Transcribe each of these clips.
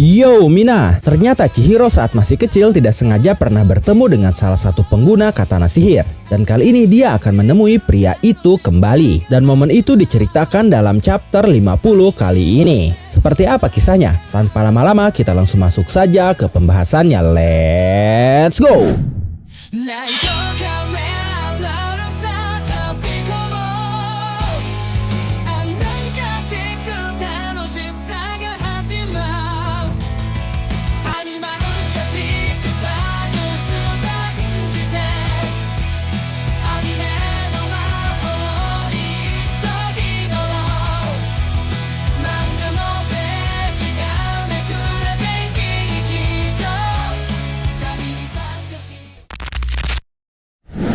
Yo Mina, ternyata Chihiro saat masih kecil tidak sengaja pernah bertemu dengan salah satu pengguna katana sihir. Dan kali ini dia akan menemui pria itu kembali. Dan momen itu diceritakan dalam chapter 50 kali ini. Seperti apa kisahnya? Tanpa lama-lama kita langsung masuk saja ke pembahasannya. Let's go!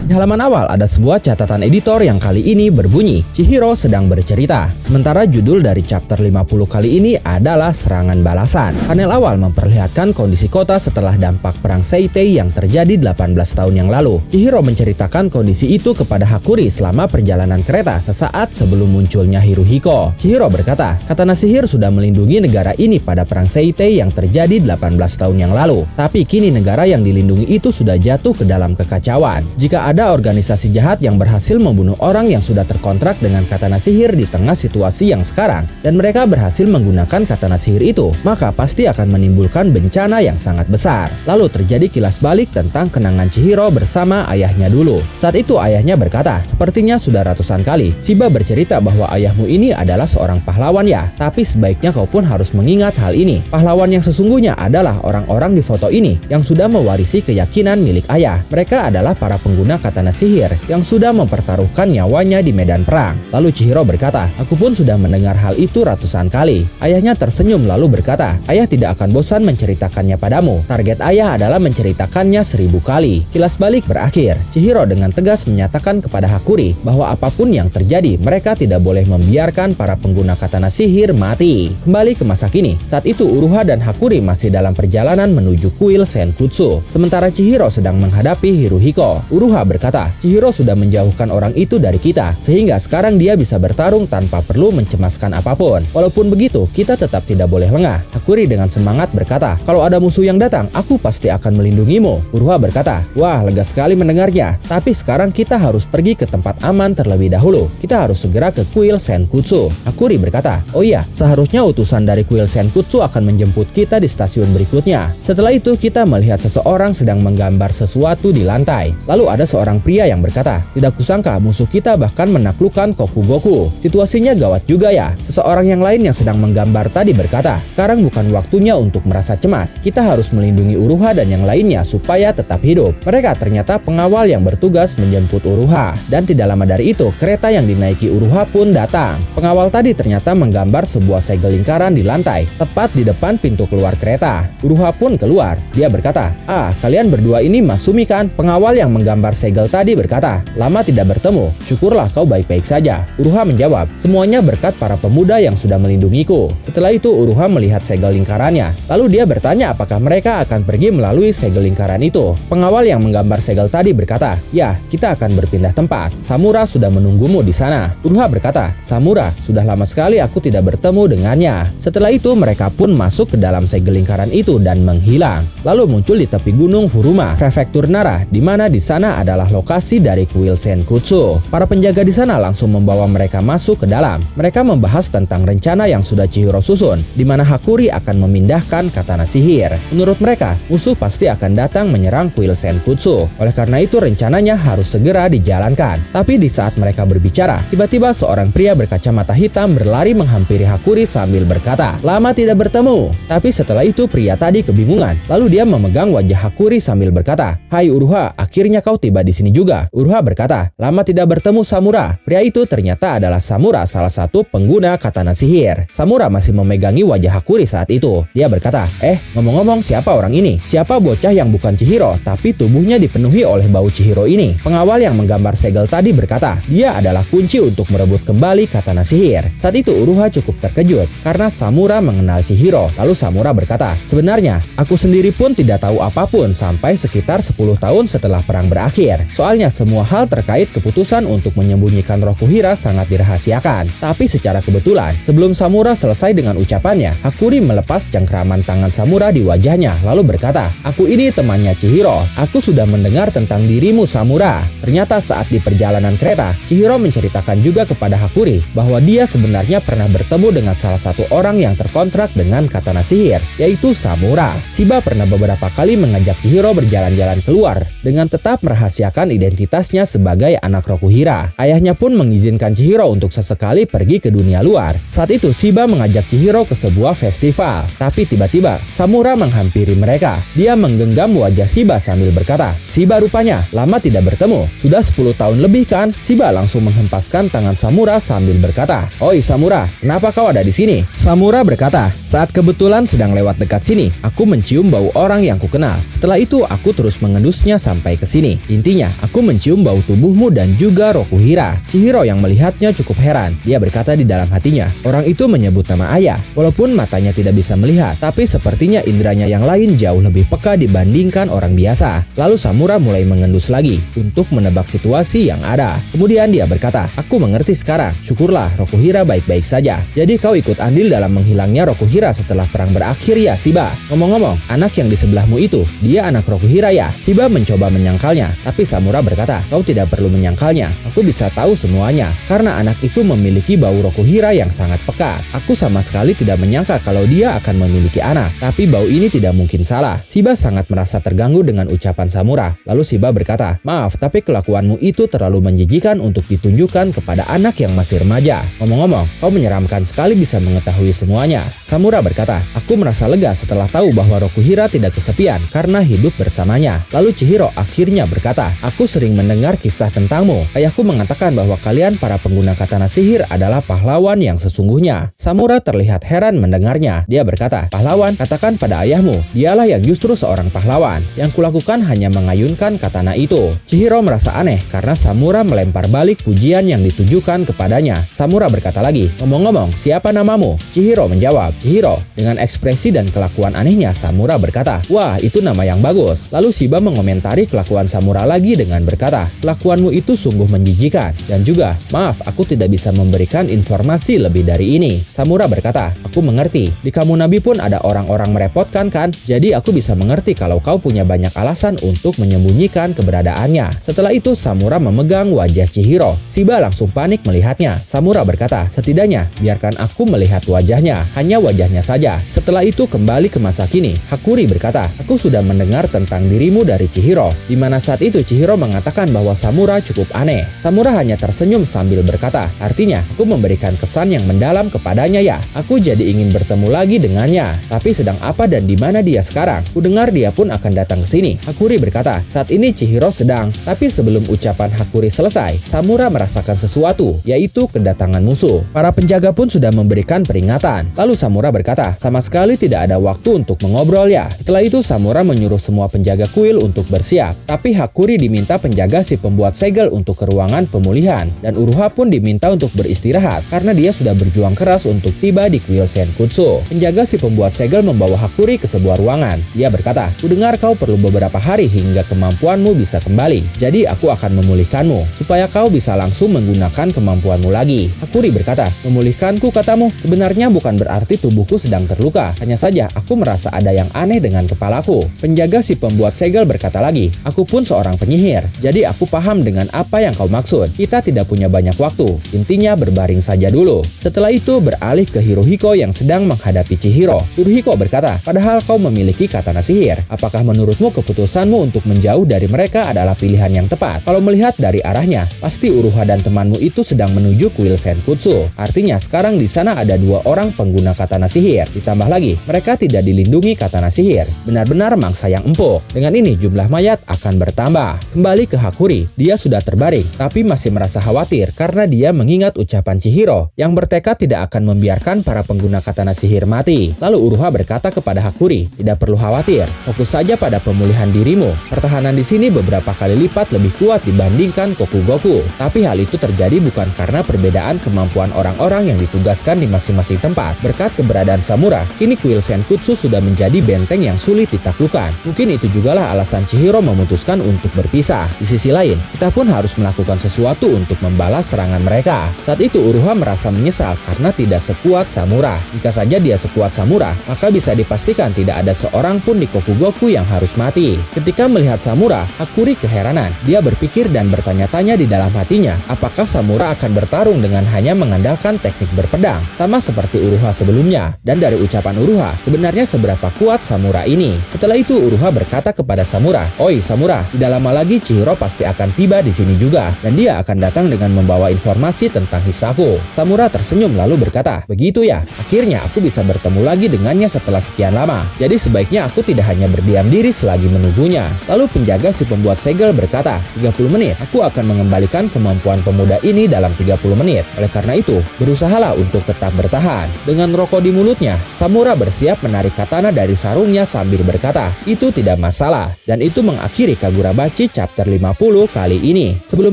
Di halaman awal ada sebuah catatan editor yang kali ini berbunyi Chihiro sedang bercerita. Sementara judul dari chapter 50 kali ini adalah serangan balasan. Panel awal memperlihatkan kondisi kota setelah dampak perang Seitei yang terjadi 18 tahun yang lalu. Chihiro menceritakan kondisi itu kepada Hakuri selama perjalanan kereta sesaat sebelum munculnya Hiruhiko. Chihiro berkata, katana sihir sudah melindungi negara ini pada perang Seitei yang terjadi 18 tahun yang lalu. Tapi kini negara yang dilindungi itu sudah jatuh ke dalam kekacauan. Jika ada organisasi jahat yang berhasil membunuh orang yang sudah terkontrak dengan katana sihir di tengah situasi yang sekarang, dan mereka berhasil menggunakan katana sihir itu, maka pasti akan menimbulkan bencana yang sangat besar. Lalu terjadi kilas balik tentang kenangan Chihiro bersama ayahnya dulu. Saat itu ayahnya berkata, sepertinya sudah ratusan kali Shiba bercerita bahwa ayahmu ini adalah seorang pahlawan ya, tapi sebaiknya kau pun harus mengingat hal ini. Pahlawan yang sesungguhnya adalah orang-orang di foto ini yang sudah mewarisi keyakinan milik ayah. Mereka adalah para pengguna katana sihir yang sudah mempertaruhkan nyawanya di medan perang. Lalu Chihiro berkata, aku pun sudah mendengar hal itu ratusan kali. Ayahnya tersenyum lalu berkata, ayah tidak akan bosan menceritakannya padamu. Target ayah adalah menceritakannya 1000 kali. Kilas balik berakhir. Chihiro dengan tegas menyatakan kepada Hakuri bahwa apapun yang terjadi, mereka tidak boleh membiarkan para pengguna katana sihir mati. Kembali ke masa kini. Saat itu Uruha dan Hakuri masih dalam perjalanan menuju kuil Senkutsu. Sementara Chihiro sedang menghadapi Hiruhiko. Uruha berkata, Chihiro sudah menjauhkan orang itu dari kita, sehingga sekarang dia bisa bertarung tanpa perlu mencemaskan apapun. Walaupun begitu, kita tetap tidak boleh lengah. Hakuri dengan semangat berkata, kalau ada musuh yang datang, aku pasti akan melindungimu. Uruha berkata, wah lega sekali mendengarnya, tapi sekarang kita harus pergi ke tempat aman terlebih dahulu. Kita harus segera ke kuil Senkutsu. Hakuri berkata, oh iya, seharusnya utusan dari kuil Senkutsu akan menjemput kita di stasiun berikutnya. Setelah itu kita melihat seseorang sedang menggambar sesuatu di lantai. Lalu ada seorang pria yang berkata, tidak kusangka musuh kita bahkan menaklukkan Kokugoku. Situasinya gawat juga ya. Seseorang yang lain yang sedang menggambar tadi berkata, sekarang bukan waktunya untuk merasa cemas. Kita harus melindungi Uruha dan yang lainnya supaya tetap hidup. Mereka ternyata pengawal yang bertugas menjemput Uruha. Dan tidak lama dari itu, kereta yang dinaiki Uruha pun datang. Pengawal tadi ternyata menggambar sebuah segel lingkaran di lantai, tepat di depan pintu keluar kereta. Uruha pun keluar. Dia berkata, kalian berdua ini Masumi kan? Pengawal yang menggambar segel tadi berkata, lama tidak bertemu, syukurlah kau baik-baik saja. Uruha menjawab, semuanya berkat para pemuda yang sudah melindungiku. Setelah itu Uruha melihat segel lingkarannya. Lalu dia bertanya apakah mereka akan pergi melalui segel lingkaran itu. Pengawal yang menggambar segel tadi berkata, ya, kita akan berpindah tempat. Samura sudah menunggumu di sana. Uruha berkata, Samura, sudah lama sekali aku tidak bertemu dengannya. Setelah itu mereka pun masuk ke dalam segel lingkaran itu dan menghilang. Lalu muncul di tepi gunung Furuma, prefektur Nara, di mana di sana adalah lokasi dari kuil Senkutsu. Para penjaga di sana langsung membawa mereka masuk ke dalam. Mereka membahas tentang rencana yang sudah Chihiro susun, di mana Hakuri akan memindahkan katana sihir. Menurut mereka, musuh pasti akan datang menyerang kuil Senkutsu. Oleh karena itu rencananya harus segera dijalankan. Tapi di saat mereka berbicara, tiba-tiba seorang pria berkacamata hitam berlari menghampiri Hakuri sambil berkata, lama tidak bertemu. Tapi setelah itu pria tadi kebingungan. Lalu dia memegang wajah Hakuri sambil berkata, hai Uruha, akhirnya kau tiba di sini juga. Uruha berkata, lama tidak bertemu Samura. Pria itu ternyata adalah Samura, salah satu pengguna katana sihir. Samura masih memegangi wajah Hakuri saat itu. Dia berkata, ngomong-ngomong siapa orang ini? Siapa bocah yang bukan Chihiro, tapi tubuhnya dipenuhi oleh bau Chihiro ini? Pengawal yang menggambar segel tadi berkata, dia adalah kunci untuk merebut kembali katana sihir. Saat itu Uruha cukup terkejut, karena Samura mengenal Chihiro. Lalu Samura berkata, sebenarnya, aku sendiri pun tidak tahu apapun sampai sekitar 10 tahun setelah perang berakhir. sihir. Soalnya semua hal terkait keputusan untuk menyembunyikan Rokuhira sangat dirahasiakan. Tapi secara kebetulan, sebelum Samura selesai dengan ucapannya, Hakuri melepas cengkraman tangan Samura di wajahnya lalu berkata, "Aku ini temannya Chihiro. Aku sudah mendengar tentang dirimu, Samura." Ternyata saat di perjalanan kereta, Chihiro menceritakan juga kepada Hakuri bahwa dia sebenarnya pernah bertemu dengan salah satu orang yang terkontrak dengan katana sihir, yaitu Samura. Shiba pernah beberapa kali mengajak Chihiro berjalan-jalan keluar dengan tetap merahasiakan identitasnya sebagai anak Rokuhira. Ayahnya pun mengizinkan Chihiro untuk sesekali pergi ke dunia luar. Saat itu Shiba mengajak Chihiro ke sebuah festival, tapi tiba-tiba Samura menghampiri mereka. Dia menggenggam wajah Shiba sambil berkata, "Shiba, rupanya lama tidak bertemu. Sudah 10 tahun lebih kan?" Shiba langsung menghempaskan tangan Samura sambil berkata, "Oi Samura, kenapa kau ada di sini?" Samura berkata, "Saat kebetulan sedang lewat dekat sini, aku mencium bau orang yang kukenal. Setelah itu aku terus mengendusnya sampai ke sini. Intinya, aku mencium bau tubuhmu dan juga Rokuhira." Chihiro yang melihatnya cukup heran. Dia berkata di dalam hatinya, orang itu menyebut nama ayah. Walaupun matanya tidak bisa melihat, tapi sepertinya indranya yang lain jauh lebih peka dibandingkan orang biasa. Lalu Samura mulai mengendus lagi untuk menebak situasi yang ada. Kemudian dia berkata, "Aku mengerti sekarang. Syukurlah Rokuhira baik-baik saja. Jadi kau ikut andil dalam menghilangnya Rokuhira setelah perang berakhir ya, Shiba? Ngomong-ngomong, anak yang di sebelahmu itu, dia anak Rokuhira ya?" Shiba mencoba menyangkalnya, tapi Samura berkata, "Kau tidak perlu menyangkalnya. Aku bisa tahu semuanya, karena anak itu memiliki bau Rokuhira yang sangat pekat. Aku sama sekali tidak menyangka kalau dia akan memiliki anak, tapi bau ini tidak mungkin salah." Shiba sangat merasa terganggu dengan ucapan Samura. Lalu Shiba berkata, "Maaf, tapi kelakuanmu itu terlalu menjijikan untuk ditunjukkan kepada anak yang masih remaja. Ngomong-ngomong, kau menyeramkan sekali bisa mengetahui semuanya." Samura berkata, "Aku merasa lega setelah tahu bahwa Rokuhira tidak kesepian karena hidup bersamanya." Lalu Chihiro akhirnya berkata, "Aku sering mendengar kisah tentangmu. Ayahku mengatakan bahwa kalian para pengguna katana sihir adalah pahlawan yang sesungguhnya." Samura terlihat heran mendengarnya. Dia berkata, "Pahlawan? Katakan pada ayahmu, dialah yang justru seorang pahlawan. Yang kulakukan hanya mengayunkan katana itu." Chihiro merasa aneh karena Samura melempar balik pujian yang ditujukan kepadanya. Samura berkata lagi, "Ngomong-ngomong, siapa namamu?" Chihiro menjawab, "Chihiro." Dengan ekspresi dan kelakuan anehnya, Samura berkata, "Wah, itu nama yang bagus." Lalu Shiba mengomentari kelakuan Samura lagi dengan berkata, "Kelakuanmu itu sungguh menjijikan. Dan juga, maaf, aku tidak bisa memberikan informasi lebih dari ini." Samura berkata, "Aku mengerti. Di Kamunabi pun ada orang-orang merepotkan kan? Jadi aku bisa mengerti kalau kau punya banyak alasan untuk menyembunyikan keberadaannya." Setelah itu Samura memegang wajah Chihiro. Shiba langsung panik melihatnya. Samura berkata, "Setidaknya biarkan aku melihat wajahnya, hanya wajahnya saja." Setelah itu kembali ke masa kini, Hakuri berkata, "Aku sudah mendengar tentang dirimu dari Chihiro." Di mana saat itu Chihiro mengatakan bahwa Samura cukup aneh. Samura hanya tersenyum sambil berkata, "Artinya aku memberikan kesan yang mendalam kepadanya ya. Aku jadi ingin bertemu lagi dengannya. Tapi sedang apa dan di mana dia sekarang? Kudengar dia pun akan datang ke sini." Hakuri berkata, "Saat ini Chihiro sedang..." Tapi sebelum ucapan Hakuri selesai, Samura merasakan sesuatu, yaitu kedatangan musuh. Para penjaga pun sudah memberikan peringatan. Lalu Samura berkata, "Sama sekali tidak ada waktu untuk mengobrol ya." Setelah itu Samura menyuruh semua penjaga kuil untuk bersiap. Tapi Hakuri diminta penjaga si pembuat segel untuk ke ruangan pemulihan. Dan Uruha pun diminta untuk beristirahat karena dia sudah berjuang keras untuk tiba di kuil Senkutsu. Penjaga si pembuat segel membawa Hakuri ke sebuah ruangan. Dia berkata, "Kudengar kau perlu beberapa hari hingga kemampuanmu bisa kembali. Jadi aku akan memulihkanmu supaya kau bisa langsung menggunakan kemampuanmu lagi." Hakuri berkata, "Memulihkanku katamu? Sebenarnya bukan berarti tubuhku sedang terluka. Hanya saja aku merasa ada yang aneh dengan kepalaku." Penjaga si pembuat segel berkata lagi, "Aku pun seorang penyihir. Jadi aku paham dengan apa yang kau maksud. Kita tidak punya banyak waktu. Intinya berbaring saja dulu." Setelah itu beralih ke Hirohiko yang sedang menghadapi Chihiro. Hirohiko berkata, "Padahal kau memiliki katana sihir. Apakah menurutmu keputusanmu untuk menjauh dari mereka adalah pilihan yang tepat? Kalau melihat dari arahnya, pasti Uruha dan temanmu itu sedang menuju kuil Senkutsu. Artinya sekarang di sana ada 2 orang pengguna katana sihir. Ditambah lagi, mereka tidak dilindungi katana sihir. Benar-benar mangsa yang empuk. Dengan ini jumlah mayat akan bertambah." Kembali ke Hakuri, dia sudah terbaring, tapi masih merasa khawatir karena dia mengingat ucapan Chihiro yang bertekad tidak akan membiarkan para pengguna katana sihir mati. Lalu Uruha berkata kepada Hakuri, "Tidak perlu khawatir, fokus saja pada pemulihan dirimu. Pertahanan di sini beberapa kali lipat lebih kuat dibandingkan Kokugoku. Tapi hal itu terjadi bukan karena perbedaan kemampuan orang-orang yang ditugaskan di masing-masing tempat. Berkat keberadaan Samura, kini kuil Senkutsu sudah menjadi benteng yang sulit ditaklukkan. Mungkin itu jugalah alasan Chihiro memutuskan untuk berpindah terpisah. Di sisi lain, kita pun harus melakukan sesuatu untuk membalas serangan mereka. Saat itu Uruha merasa menyesal karena tidak sekuat Samura. Jika saja dia sekuat Samura, maka bisa dipastikan tidak ada seorang pun di Kokugoku yang harus mati. Ketika melihat Samura, Hakuri keheranan. Dia berpikir dan bertanya-tanya di dalam hatinya, apakah Samura akan bertarung dengan hanya mengandalkan teknik berpedang, sama seperti Uruha sebelumnya. Dan dari ucapan Uruha, sebenarnya seberapa kuat Samura ini. Setelah itu Uruha berkata kepada Samura, "Oi Samura, tidak lama lagi Chihiro pasti akan tiba di sini juga, dan dia akan datang dengan membawa informasi tentang Hisaku." Samura tersenyum lalu berkata, "Begitu ya, akhirnya aku bisa bertemu lagi dengannya setelah sekian lama. Jadi sebaiknya aku tidak hanya berdiam diri selagi menunggunya." Lalu penjaga si pembuat segel berkata, "30 menit, aku akan mengembalikan kemampuan pemuda ini dalam 30 menit. Oleh karena itu, berusahalah untuk tetap bertahan." Dengan rokok di mulutnya, Samura bersiap menarik katana dari sarungnya sambil berkata, "Itu tidak masalah." Dan itu mengakhiri Kagurabachi chapter 50 kali ini. Sebelum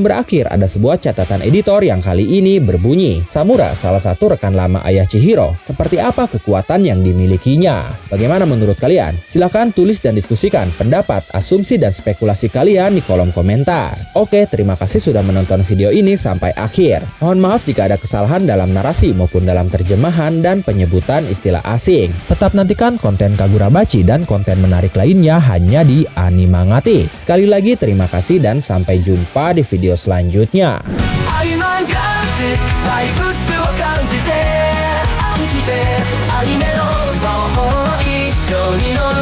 berakhir, ada sebuah catatan editor yang kali ini berbunyi, Samura salah satu rekan lama ayah Chihiro. Seperti apa kekuatan yang dimilikinya? Bagaimana menurut kalian? Silahkan tulis dan diskusikan pendapat, asumsi, dan spekulasi kalian di kolom komentar. Oke, terima kasih sudah menonton video ini sampai akhir. Mohon maaf jika ada kesalahan dalam narasi maupun dalam terjemahan dan penyebutan istilah asing. Tetap nantikan konten Kagurabachi dan konten menarik lainnya hanya di Animangati. Sekali lagi terima kasih dan sampai jumpa di video selanjutnya. アニメの魔法を一緒に乗る